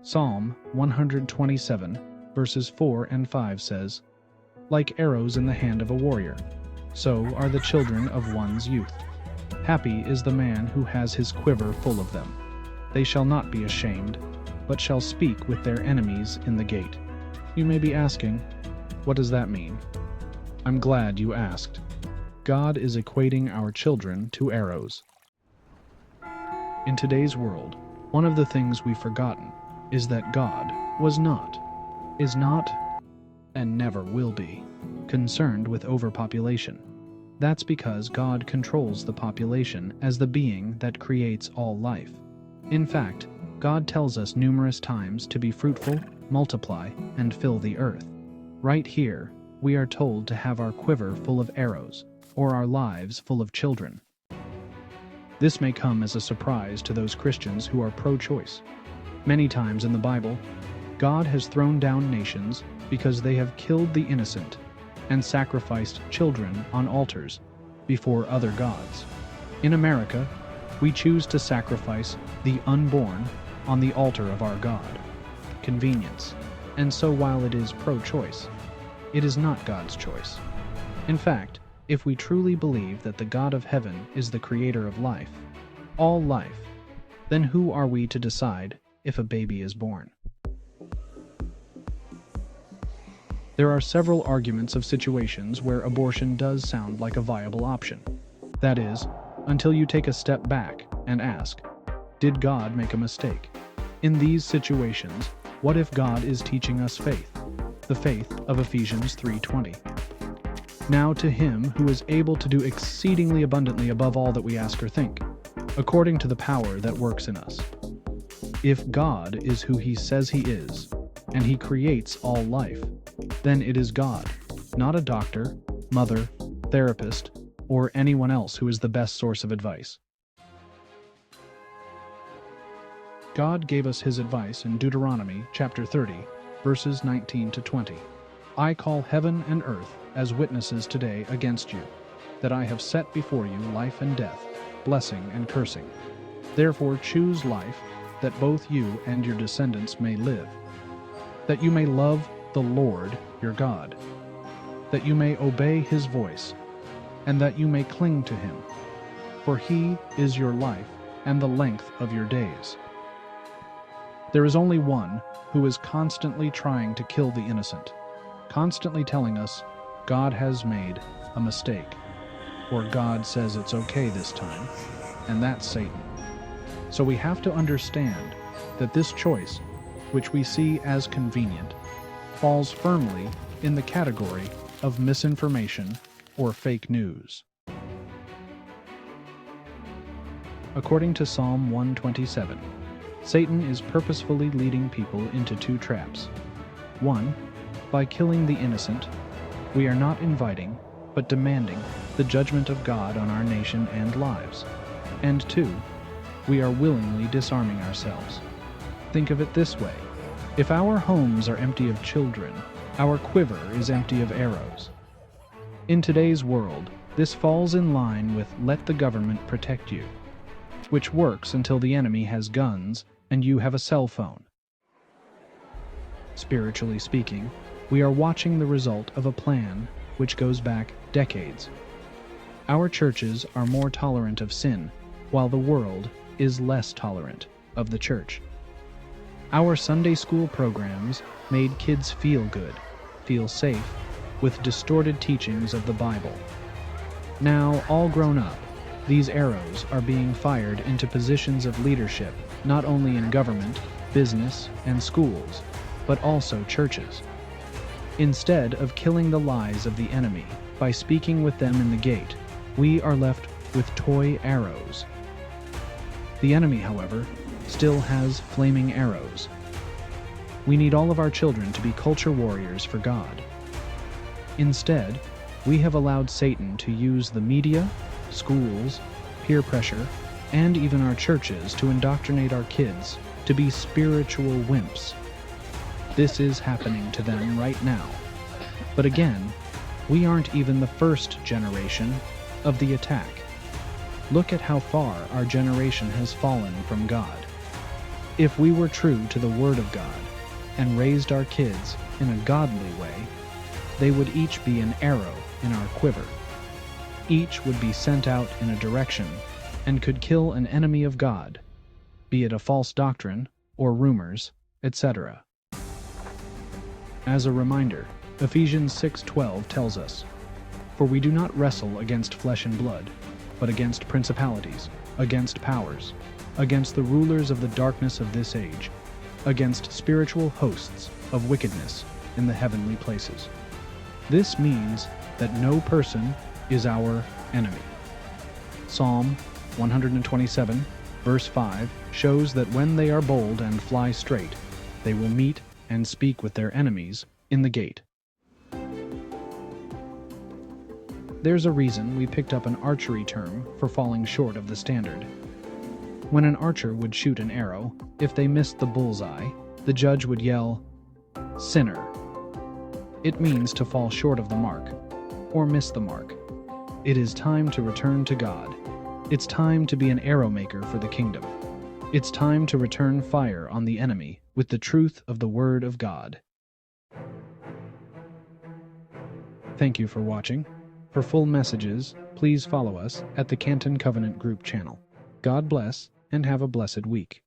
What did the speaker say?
Psalm 127, verses 4 and 5 says, "Like arrows in the hand of a warrior, so are the children of one's youth. Happy is the man who has his quiver full of them. They shall not be ashamed, but shall speak with their enemies in the gate." You may be asking, what does that mean? I'm glad you asked. God is equating our children to arrows. In today's world, one of the things we've forgotten is that God was not, is not, and never will be concerned with overpopulation. That's because God controls the population as the being that creates all life. In fact, God tells us numerous times to be fruitful, multiply, and fill the earth. Right here, we are told to have our quiver full of arrows, or our lives full of children. This may come as a surprise to those Christians who are pro-choice. Many times in the Bible, God has thrown down nations because they have killed the innocent and sacrificed children on altars before other gods. In America, we choose to sacrifice the unborn on the altar of our God, convenience. And so while it is pro-choice, it is not God's choice. In fact, if we truly believe that the God of heaven is the creator of life, all life, then who are we to decide if a baby is born? There are several arguments of situations where abortion does sound like a viable option. That is, until you take a step back and ask, did God make a mistake? In these situations, what if God is teaching us faith, the faith of Ephesians 3:20? Now to him who is able to do exceedingly abundantly above all that we ask or think, according to the power that works in us. If God is who he says he is, and he creates all life, then it is God, not a doctor, mother, therapist, or anyone else who is the best source of advice. God gave us his advice in Deuteronomy chapter 30, verses 19 to 20. "I call heaven and earth as witnesses today against you, that I have set before you life and death, blessing and cursing. Therefore choose life, that both you and your descendants may live, that you may love the Lord your God, that you may obey his voice, and that you may cling to him, for he is your life and the length of your days." There is only one who is constantly trying to kill the innocent, constantly telling us God has made a mistake, or God says it's okay this time, and that's Satan. So we have to understand that this choice, which we see as convenient, falls firmly in the category of misinformation or fake news. According to Psalm 127, Satan is purposefully leading people into two traps. One, by killing the innocent, we are not inviting, but demanding, the judgment of God on our nation and lives. And two, we are willingly disarming ourselves. Think of it this way. If our homes are empty of children, our quiver is empty of arrows. In today's world, this falls in line with "let the government protect you," which works until the enemy has guns and you have a cell phone. Spiritually speaking, we are watching the result of a plan which goes back decades. Our churches are more tolerant of sin, while the world is less tolerant of the church. Our Sunday school programs made kids feel good, feel safe, with distorted teachings of the Bible. Now, all grown up, these arrows are being fired into positions of leadership, not only in government, business, and schools, but also churches. Instead of killing the lies of the enemy by speaking with them in the gate, we are left with toy arrows. The enemy, however, still has flaming arrows. We need all of our children to be culture warriors for God. Instead, we have allowed Satan to use the media, schools, peer pressure, and even our churches to indoctrinate our kids to be spiritual wimps. This is happening to them right now. But again, we aren't even the first generation of the attack. Look at how far our generation has fallen from God. If we were true to the Word of God and raised our kids in a godly way, they would each be an arrow in our quiver. Each would be sent out in a direction and could kill an enemy of God, be it a false doctrine or rumors, etc. As a reminder, Ephesians 6:12 tells us, "For we do not wrestle against flesh and blood, but against principalities, against powers, against the rulers of the darkness of this age, against spiritual hosts of wickedness in the heavenly places." This means that no person is our enemy. Psalm 127, verse 5, shows that when they are bold and fly straight, they will meet and speak with their enemies in the gate. There's a reason we picked up an archery term for falling short of the standard. When an archer would shoot an arrow, if they missed the bullseye, the judge would yell, "Sinner." It means to fall short of the mark, or miss the mark. It is time to return to God. It's time to be an arrow maker for the kingdom. It's time to return fire on the enemy with the truth of the Word of God. Thank you for watching. For full messages, please follow us at the Canton Covenant Group channel. God bless, and have a blessed week.